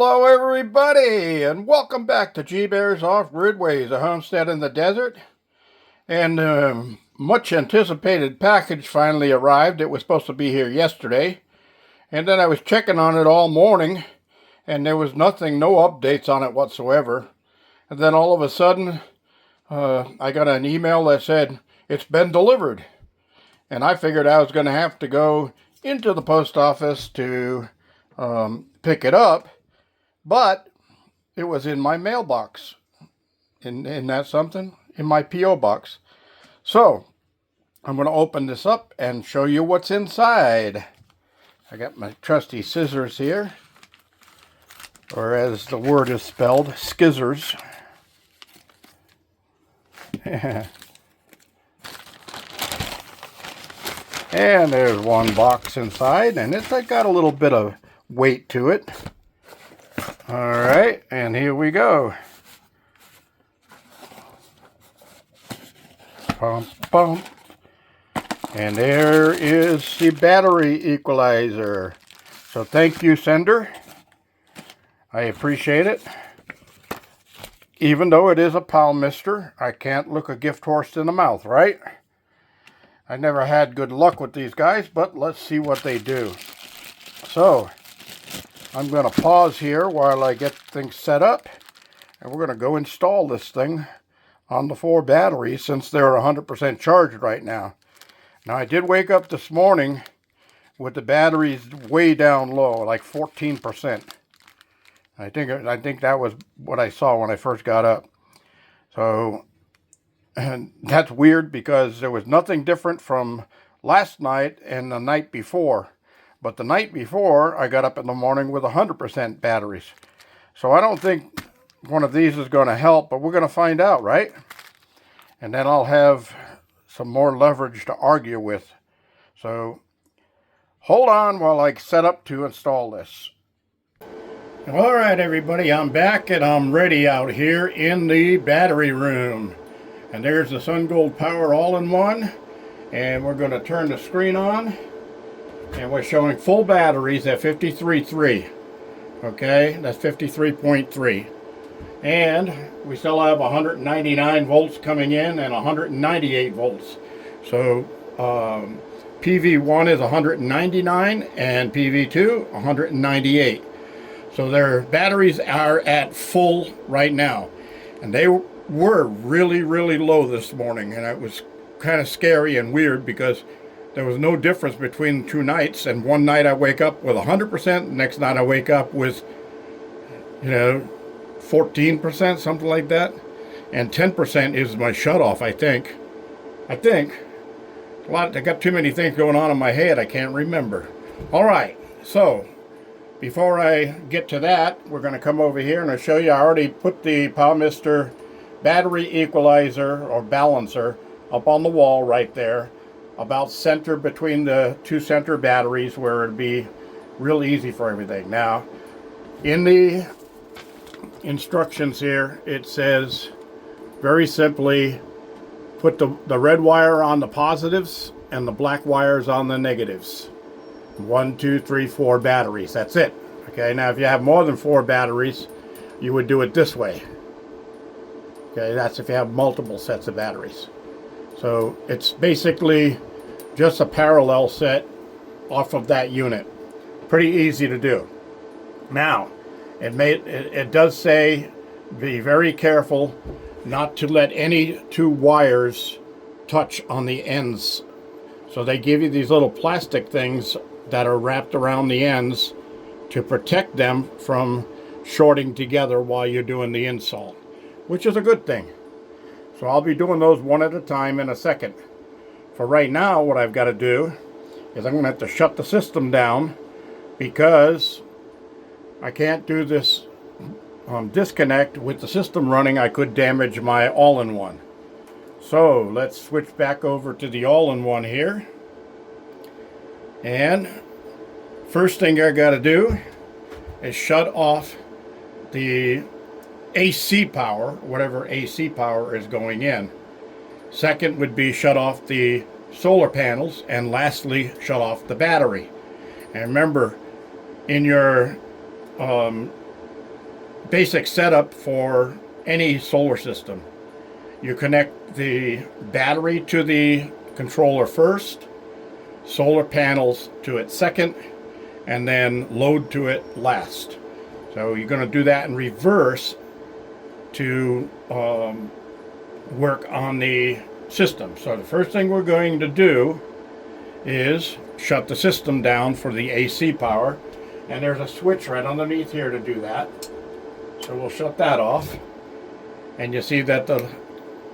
Hello, everybody, and welcome back to G Bear's Off Gridways, a homestead in the desert. And much anticipated package finally arrived. It was supposed to be here yesterday, and then I was checking on it all morning, and there was nothing, no updates on it whatsoever. And then all of a sudden, I got an email that said it's been delivered, and I figured I was going to have to go into the post office to pick it up. But it was in my mailbox. Isn't that something? In my P.O. box. So, I'm going to open this up and show you what's inside. I got my trusty scissors here. Or as the word is spelled, skizzers. And there's one box inside, and it's got a little bit of weight to it. Alright, and here we go. Pump, pump. And there is the battery equalizer. So thank you, sender. I appreciate it. Even though it is a Palmister, I can't look a gift horse in the mouth, right? I never had good luck with these guys, but let's see what they do. So, I'm going to pause here while I get things set up, and we're going to go install this thing on the 4 batteries since they're 100% charged right now. Now, I did wake up this morning with the batteries way down low, like 14%. I think that was what I saw when I first got up. So, and that's weird because there was nothing different from last night and the night before. But the night before, I got up in the morning with 100% batteries. So I don't think one of these is going to help, but we're going to find out, right? And then I'll have some more leverage to argue with. So hold on while I set up to install this. All right, everybody, I'm back and I'm ready out here in the battery room. And there's the SunGold Power All-in-One. And we're going to turn the screen on. And we're showing full batteries at 53.3. Okay, that's 53.3. And we still have 199 volts coming in and 198 volts. So PV1 is 199 and PV2 198. So their batteries are at full right now. And they were really, really low this morning. And it was kind of scary and weird because there was no difference between 2 nights, and one night I wake up with 100%, the next night I wake up with, 14%, something like that. And 10% is my shutoff, I think. I got too many things going on in my head, I can't remember. All right, so before I get to that, we're going to come over here and I'll show you. I already put the Palmister battery equalizer or balancer up on the wall right there, about center between the 2 center batteries where it'd be real easy for everything. Now, in the instructions here, it says very simply, put the red wire on the positives and the black wires on the negatives. 1, 2, 3, 4 batteries. That's it. Okay, now if you have more than 4 batteries, you would do it this way. Okay, that's if you have multiple sets of batteries. So it's basically just a parallel set off of that unit. Pretty easy to do. Now, it does say be very careful not to let any 2 wires touch on the ends. So they give you these little plastic things that are wrapped around the ends to protect them from shorting together while you're doing the install, which is a good thing. So I'll be doing those one at a time in a second. For right now, what I've got to do is I'm going to have to shut the system down because I can't do this disconnect with the system running. I could damage my all-in-one. So let's switch back over to the all-in-one here. And first thing I got to do is shut off the AC power, whatever AC power is going in. Second would be shut off the solar panels, and lastly shut off the battery. And remember, in your basic setup for any solar system. You connect the battery to the controller first, solar panels to it second, and then load to it last. So you're going to do that in reverse to work on the system. So the first thing we're going to do is shut the system down for the AC power, and there's a switch right underneath here to do that. So we'll shut that off, and you see that the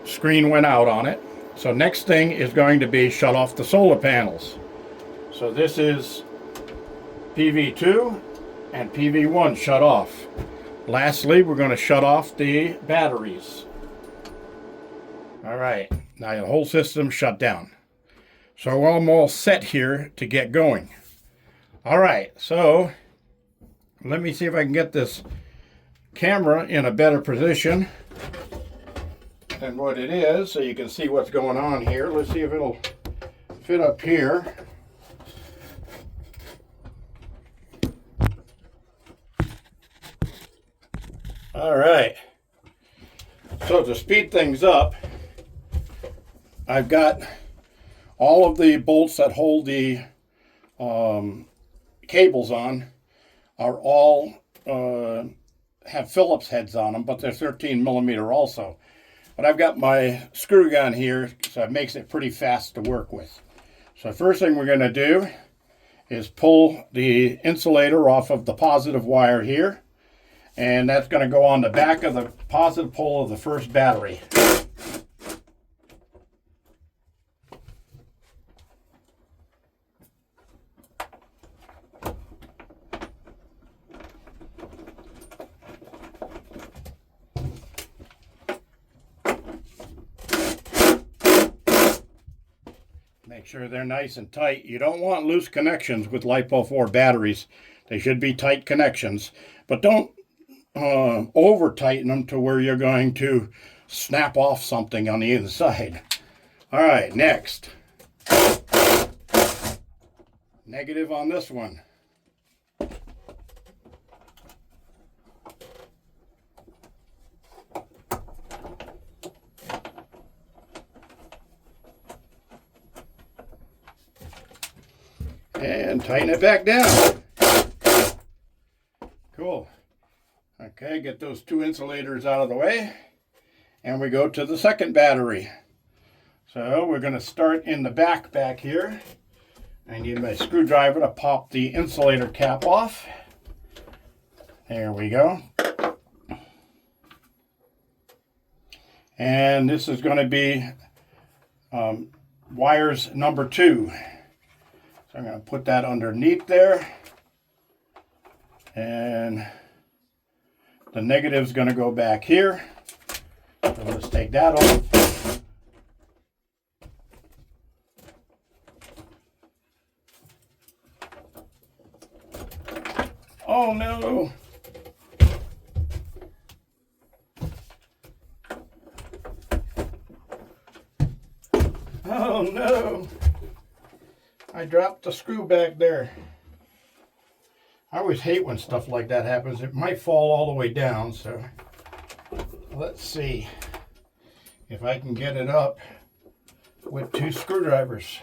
screen went out on it. So next thing is going to be shut off the solar panels. So this is PV2 and PV1 shut off. Lastly, we're going to shut off the batteries. All right, now the whole system shut down. So I'm all set here to get going. All right, so let me see if I can get this camera in a better position than what it is, so you can see what's going on here. Let's see if it'll fit up here. All right, so to speed things up, I've got all of the bolts that hold the cables on are all have Phillips heads on them, but they're 13 millimeter also. But I've got my screw gun here, so it makes it pretty fast to work with. So the first thing we're going to do is pull the insulator off of the positive wire here, and that's going to go on the back of the positive pole of the first battery. Make sure they're nice and tight. You don't want loose connections with LiPo4 batteries. They should be tight connections, but don't over tighten them to where you're going to snap off something on the inside. All right, next. Negative on this one. And tighten it back down. Cool. Okay, get those two insulators out of the way, and we go to the second battery. So we're going to start in the back here. I need my screwdriver to pop the insulator cap off. There we go. And this is going to be wires number 2. So I'm going to put that underneath there, and the negative is going to go back here. So let's take that off. Oh no! Oh no! I dropped the screw back there. I always hate when stuff like that happens. It might fall all the way down, so let's see if I can get it up with 2 screwdrivers.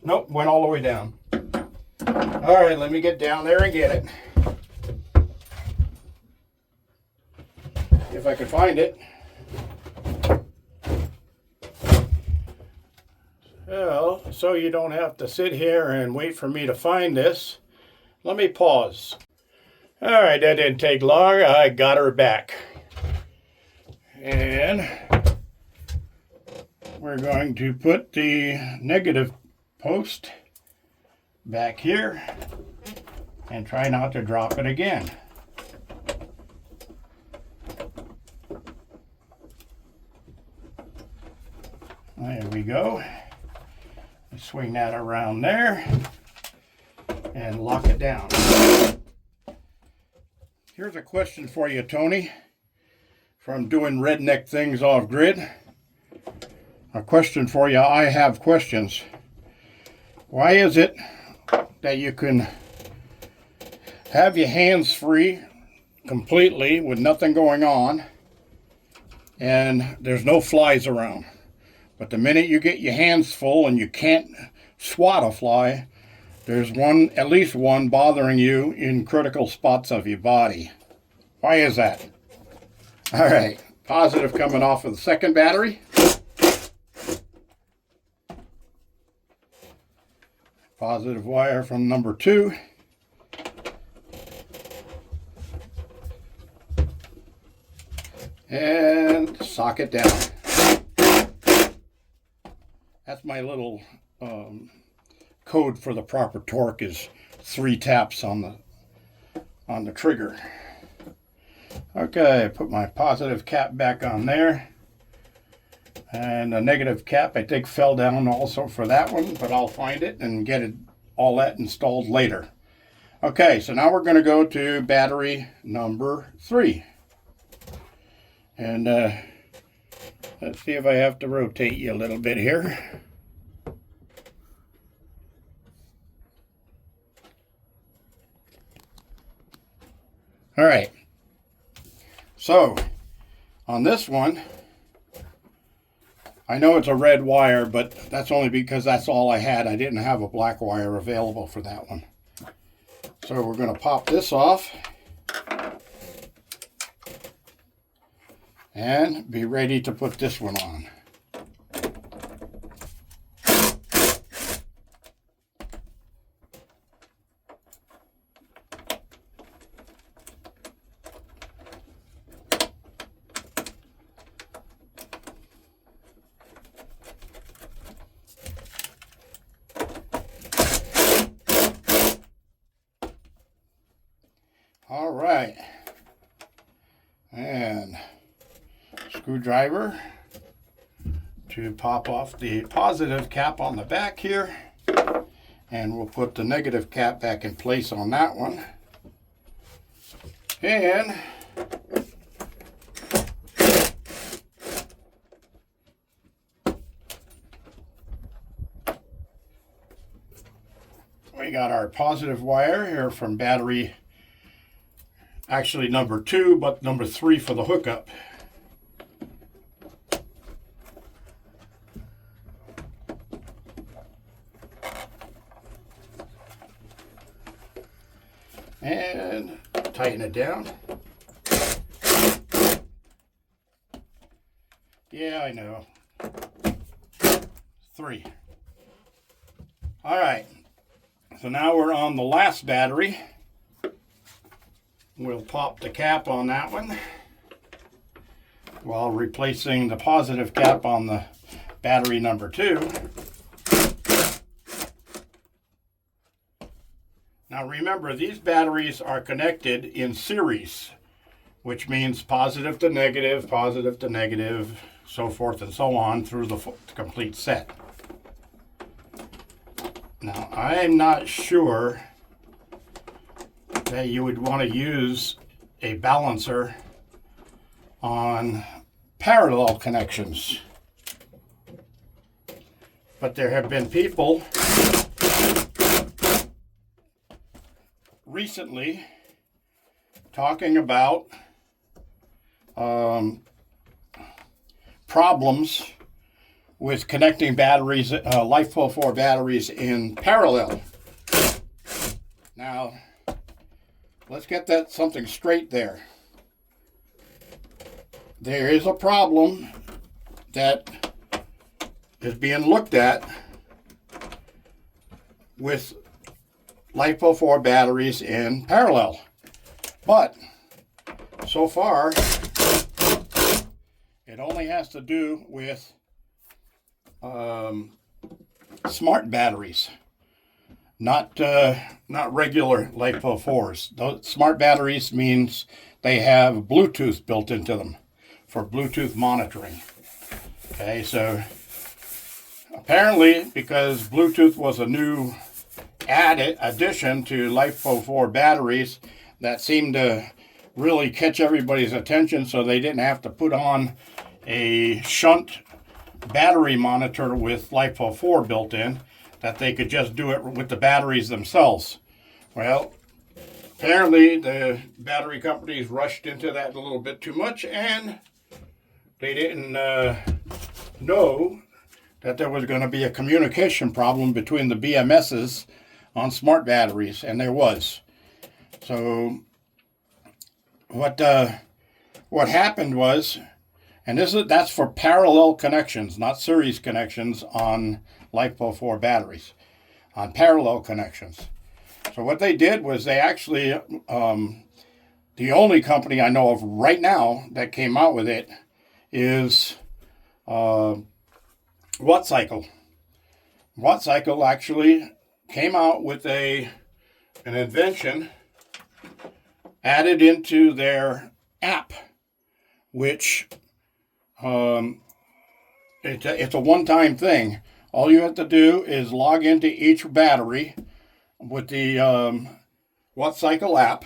Nope, went all the way down. All right, let me get down there and get it. If I can find it. Well, so you don't have to sit here and wait for me to find this, let me pause. All right, that didn't take long. I got her back. And we're going to put the negative post back here and try not to drop it again. There we go. Swing that around there and lock it down. Here's a question for you, Tony, from doing redneck things off grid. A question for you. I have questions. Why is it that you can have your hands free completely with nothing going on, and there's no flies around. But the minute you get your hands full and you can't swat a fly, there's at least one bothering you in critical spots of your body. Why is that? All right, positive coming off of the second battery. Positive wire from number 2. And socket down. That's my little code for the proper torque, is 3 taps on the trigger. Okay, put my positive cap back on there. And the negative cap I think fell down also for that one, but I'll find it and get all that installed later. Okay, so now we're going to go to battery number 3. And let's see if I have to rotate you a little bit here. All right. So on this one, I know it's a red wire, but that's only because that's all I had. I didn't have a black wire available for that one. So we're going to pop this off and be ready to put this one on. All right, and screwdriver to pop off the positive cap on the back here, and we'll put the negative cap back in place on that one. And we got our positive wire here from battery, actually number 2, but number 3 for the hookup. And tighten it down. Yeah, I know. 3. All right. So now we're on the last battery. We'll pop the cap on that one while replacing the positive cap on the battery number 2. Now remember, these batteries are connected in series, which means positive to negative, so forth and so on through the complete set. Now, I'm not sure that you would want to use a balancer on parallel connections. But there have been people recently talking about problems with connecting batteries, LiFePO4 batteries in parallel. Now, let's get something straight there. There is a problem that is being looked at with LiFePO4 batteries in parallel. But so far, it only has to do with smart batteries, not regular LiFePO4s. Those smart batteries means they have Bluetooth built into them for Bluetooth monitoring. Okay, so apparently because Bluetooth was a new addition to LiFePO4 batteries that seemed to really catch everybody's attention, so they didn't have to put on a shunt battery monitor with LiFePO4 built in, that they could just do it with the batteries themselves. Well, apparently the battery companies rushed into that a little bit too much, and they didn't know that there was going to be a communication problem between the BMSs on smart batteries, and there was. So what happened was, and that's for parallel connections, not series connections on LiFePO4 batteries, on parallel connections. So what they did was they actually, the only company I know of right now that came out with it is WattCycle. WattCycle actually came out with an invention added into their app, which it's a one-time thing. All you have to do is log into each battery with the WattCycle app,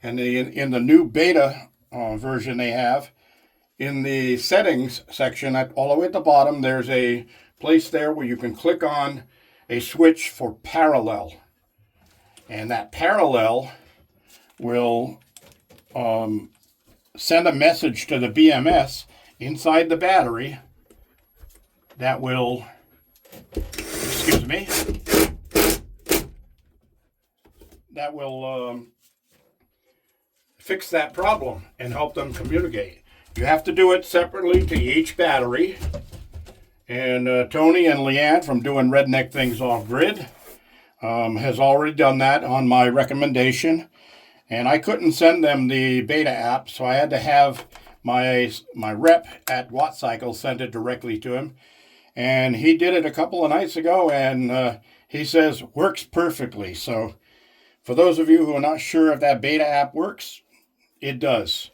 and in the new beta version they have, in the settings section, all the way at the bottom, there's a place there where you can click on a switch for parallel. And that parallel will send a message to the BMS inside the battery that will, excuse me, that will fix that problem and help them communicate. You have to do it separately to each battery. And Tony and Leanne from Doing Redneck Things Off Grid has already done that on my recommendation. And I couldn't send them the beta app, so I had to have my rep at WattCycle send it directly to him. And he did it a couple of nights ago, and he says works perfectly. So for those of you who are not sure if that beta app works, it does.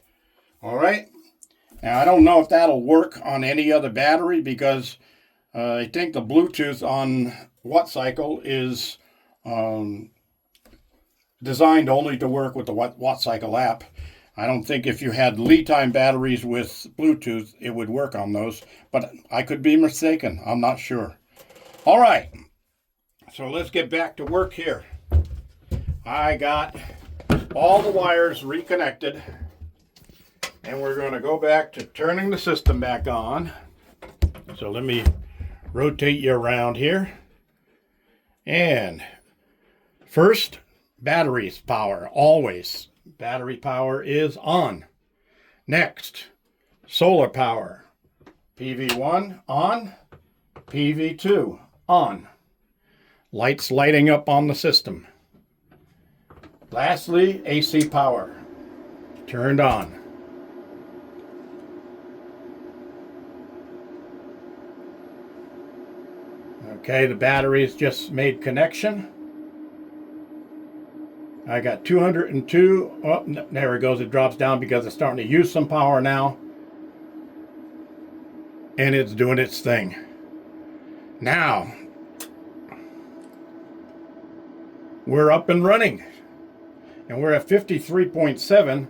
All right. Now, I don't know if that'll work on any other battery, because I think the Bluetooth on WattCycle is designed only to work with the WattCycle app. I don't think if you had lead time batteries with Bluetooth, it would work on those, but I could be mistaken. I'm not sure. All right, so let's get back to work here. I got all the wires reconnected, and we're going to go back to turning the system back on. So let me rotate you around here. And first, batteries power, always. Battery power is on. Next, solar power. PV1 on, PV2 on. Lights lighting up on the system. Lastly, AC power turned on. Okay, the batteries just made connection. I got 202. Oh, there it goes. It drops down because it's starting to use some power now. And it's doing its thing. Now, we're up and running. And we're at 53.7,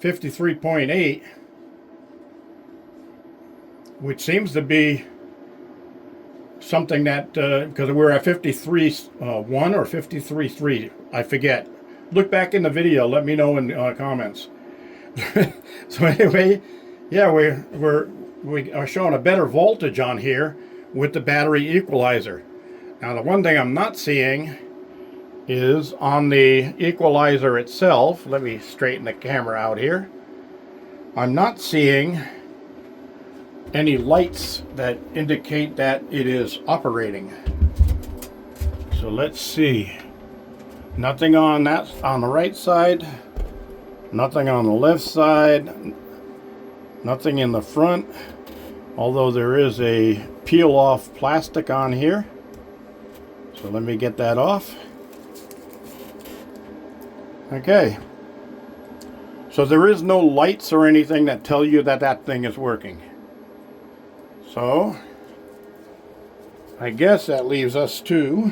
53.8, which seems to be something that, because we're at 53.1 or 53.3, I forget. Look back in the video, let me know in comments. So anyway, yeah, we are showing a better voltage on here with the battery equalizer. Now the one thing I'm not seeing is on the equalizer itself. Let me straighten the camera out here. I'm not seeing any lights that indicate that it is operating. So let's see. Nothing on the right side, nothing on the left side, nothing in the front, although there is a peel off plastic on here. So let me get that off. Okay. So there is no lights or anything that tell you that that thing is working. So I guess that leaves us to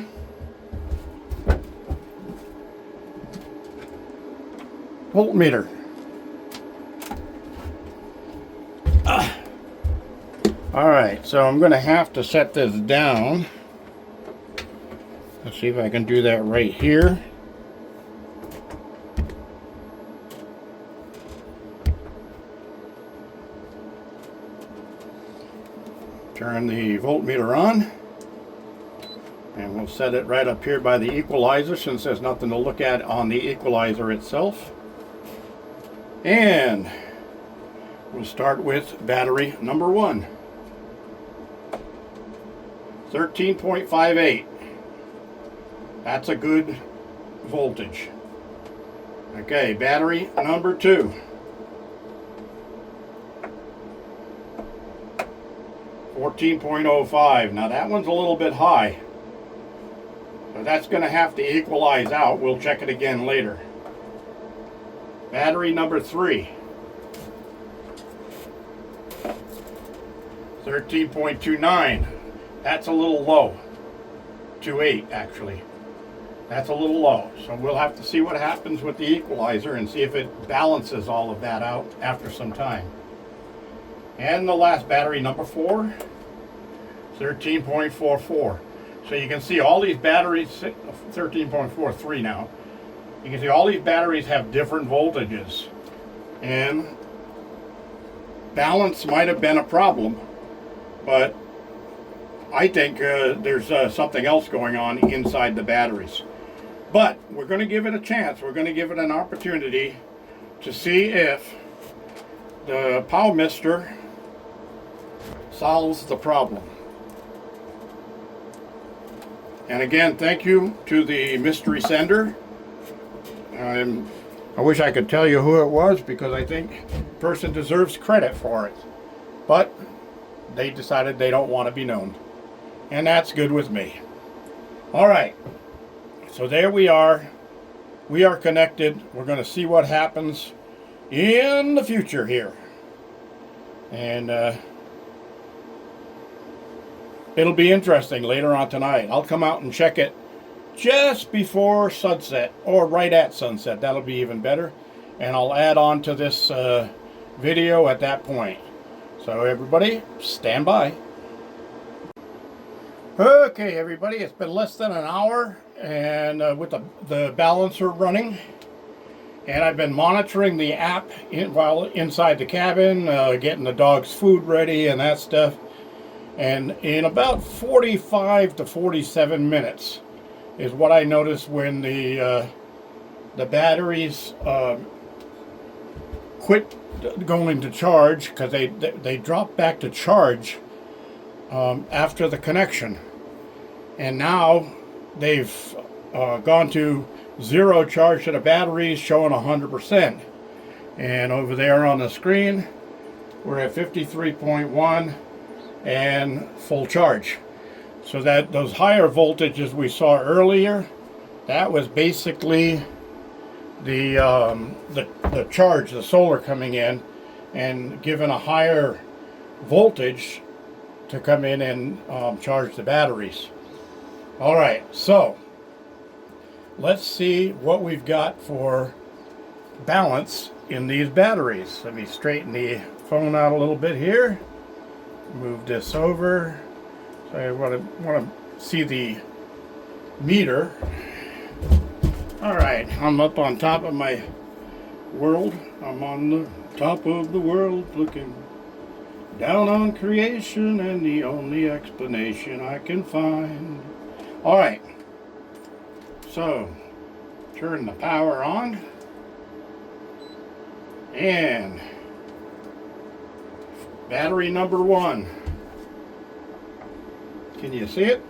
voltmeter. All right, so I'm going to have to set this down. Let's see if I can do that right here. Turn the voltmeter on. And we'll set it right up here by the equalizer since there's nothing to look at on the equalizer itself. And we'll start with battery number 1. 13.58. That's a good voltage. Okay, battery number 2. 14.05. Now that one's a little bit high. So that's going to have to equalize out. We'll check it again later. Battery number 3. 13.29. That's a little low. 2.8 actually. That's a little low. So we'll have to see what happens with the equalizer and see if it balances all of that out after some time. And the last battery, number 4, 13.44. So you can see all these batteries, 13.43 now. You can see all these batteries have different voltages. And balance might have been a problem, but I think there's something else going on inside the batteries. But we're going to give it a chance. We're going to give it an opportunity to see if the Powmister solves the problem. And again, thank you to the mystery sender. I wish I could tell you who it was because I think the person deserves credit for it. But they decided they don't want to be known. And that's good with me. All right. So there we are. We are connected. We're going to see what happens in the future here. And it'll be interesting later on tonight. I'll come out and check it just before sunset or right at sunset. That'll be even better. And I'll add on to this video at that point. So everybody, stand by. Okay, everybody, it's been less than an hour and with the balancer running. And I've been monitoring the app while inside the cabin, getting the dog's food ready and that stuff. And in about 45 to 47 minutes is what I noticed when the batteries quit going to charge, because they dropped back to charge after the connection. And now they've gone to zero charge to the batteries, showing 100%. And over there on the screen, we're at 53.1 and full charge. So that those higher voltages we saw earlier, that was basically the charge, the solar coming in and given a higher voltage to come in and charge the batteries. All right, so let's see what we've got for balance in these batteries. Let me straighten the phone out a little bit here. Move this over. So I want to see the meter. All right, I'm up on top of my world. I'm on the top of the world looking down on creation and the only explanation I can find. All right, so turn the power on and battery number 1. Can you see it?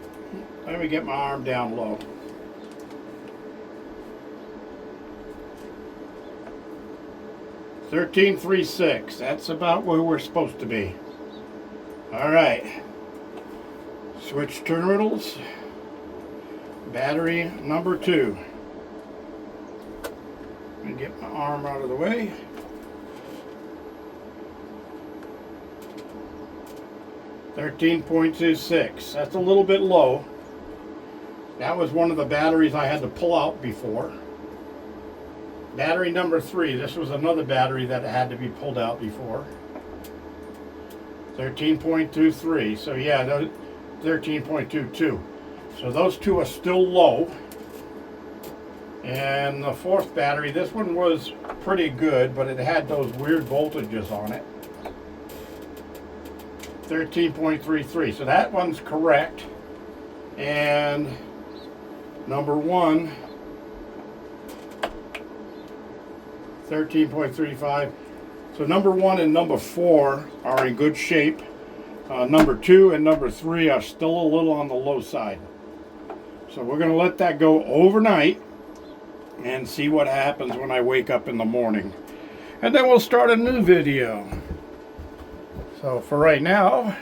Let me get my arm down low. $13.36. That's about where we're supposed to be. All right. Switch terminals. Battery number 2. Let me get my arm out of the way. $13.26. That's a little bit low. That was one of the batteries I had to pull out before. Battery number 3. This was another battery that had to be pulled out before. 13.23. So yeah, 13.22. So those two are still low. And the 4th battery, this one was pretty good, but it had those weird voltages on it. 13.33. So that one's correct. And number 1, 13.35. So number 1 and number 4 are in good shape. Number 2 and number 3 are still a little on the low side. So we're going to let that go overnight and see what happens when I wake up in the morning. And then we'll start a new video. So for right now,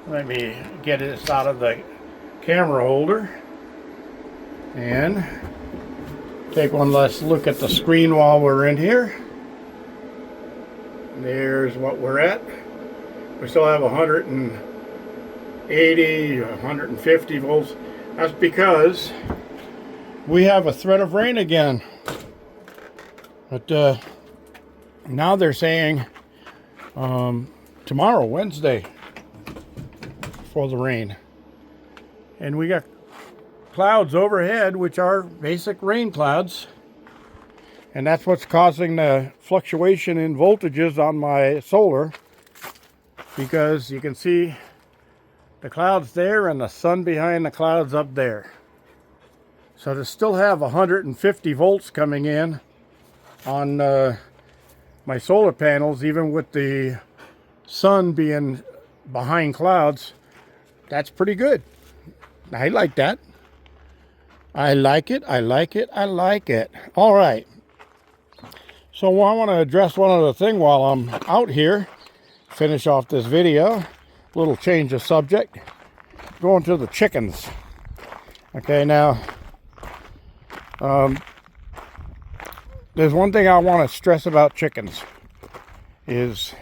let me get this out of the camera holder and take one last look at the screen while we're in here. There's what we're at. We still have 180, 150 volts. That's because we have a threat of rain again. But now they're saying tomorrow, Wednesday, for the rain. And we got clouds overhead, which are basic rain clouds. And that's what's causing the fluctuation in voltages on my solar. Because you can see the clouds there and the sun behind the clouds up there. So to still have 150 volts coming in on my solar panels, even with the sun being behind clouds, that's pretty good. I like that. I like it, I like it, I like it. All right. So I want to address one other thing while I'm out here. Finish off this video. Little change of subject. Going to the chickens. Okay, now there's one thing I want to stress about chickens is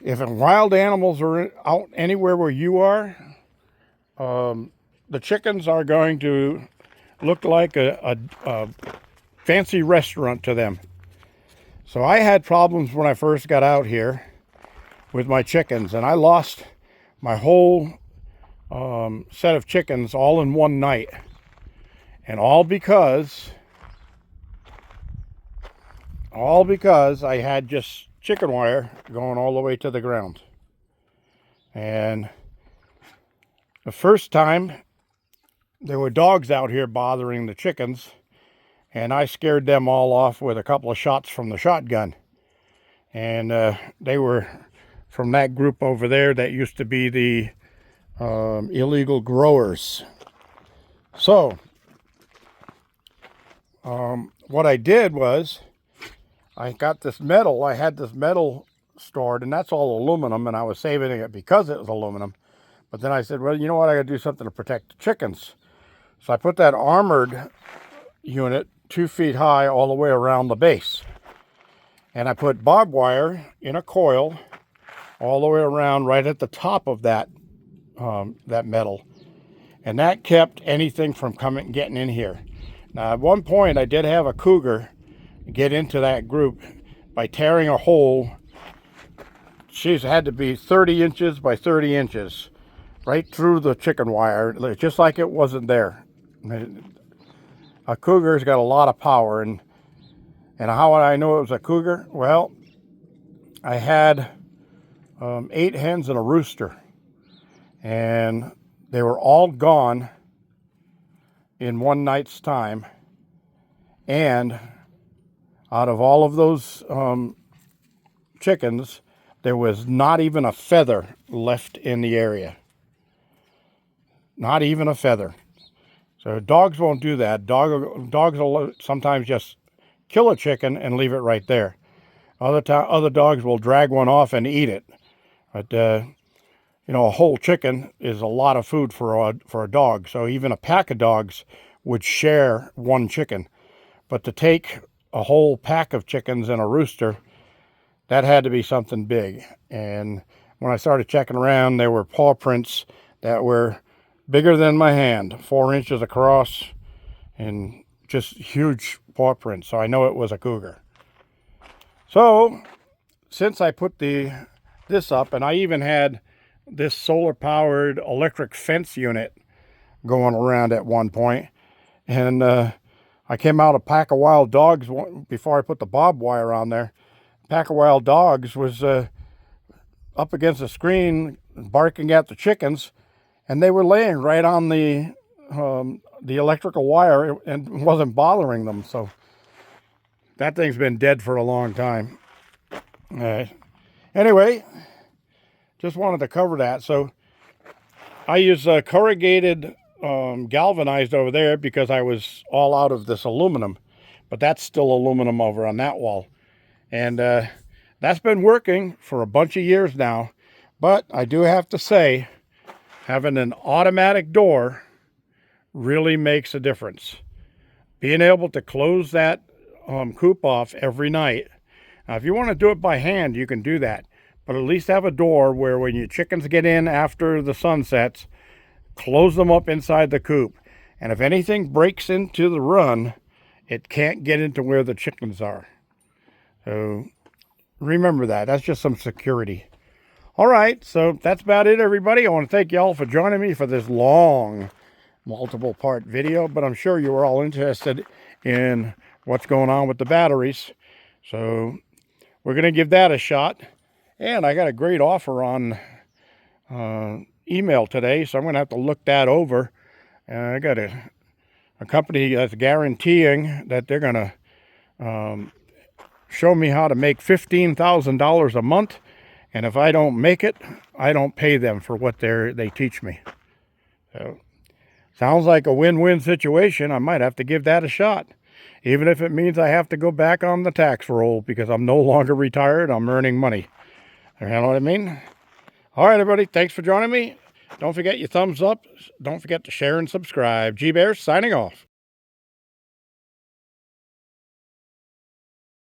if wild animals are out anywhere where you are, the chickens are going to look like a fancy restaurant to them. So I had problems when I first got out here with my chickens, and I lost my whole set of chickens all in one night. And all because I had just chicken wire going all the way to the ground. And the first time there were dogs out here bothering the chickens, and I scared them all off with a couple of shots from the shotgun. And they were from that group over there that used to be the illegal growers. So what I did was I got this metal. I had this metal stored, and that's all aluminum, and I was saving it because it was aluminum. But then I said, well, you know what? I got to do something to protect the chickens. So I put that armored unit 2 feet high all the way around the base. And I put barbed wire in a coil all the way around right at the top of that that metal. And that kept anything from getting in here. Now, at one point, I did have a cougar get into that group by tearing a hole. She's had to be 30 inches by 30 inches right through the chicken wire, just like it wasn't there. A cougar's got a lot of power, and how would I know it was a cougar? Well, I had 8 hens and a rooster, and they were all gone in one night's time. And out of all of those chickens, there was not even a feather left in the area. Not even a feather. So dogs won't do that. Dogs will sometimes just kill a chicken and leave it right there. Other dogs will drag one off and eat it. But a whole chicken is a lot of food for a dog. So even a pack of dogs would share one chicken. But to take a whole pack of chickens and a rooster, that had to be something big. And when I started checking around, there were paw prints that were bigger than my hand, 4 inches across, and just huge paw prints. So I know it was a cougar. So since I put this up, and I even had this solar powered electric fence unit going around at one point, and I came out a pack of wild dogs before I put the barbed wire on there. A pack of wild dogs was up against the screen barking at the chickens, and they were laying right on the electrical wire and wasn't bothering them. So that thing's been dead for a long time. Anyway, just wanted to cover that. So I use corrugated galvanized over there because I was all out of this aluminum, but that's still aluminum over on that wall. And that's been working for a bunch of years now. But I do have to say, having an automatic door really makes a difference. Being able to close that coop off every night. Now, if you want to do it by hand, you can do that. But at least have a door where when your chickens get in after the sun sets, close them up inside the coop. And if anything breaks into the run, it can't get into where the chickens are. So remember that. That's just some security. All right, so that's about it, everybody. I want to thank you all for joining me for this long, multiple-part video, but I'm sure you were all interested in what's going on with the batteries. So we're going to give that a shot. And I got a great offer on email today, so I'm going to have to look that over. I got a company that's guaranteeing that they're going to show me how to make $15,000 a month. And if I don't make it, I don't pay them for what they teach me. So sounds like a win-win situation. I might have to give that a shot. Even if it means I have to go back on the tax roll because I'm no longer retired, I'm earning money. You know what I mean? All right, everybody. Thanks for joining me. Don't forget your thumbs up. Don't forget to share and subscribe. G Bears signing off.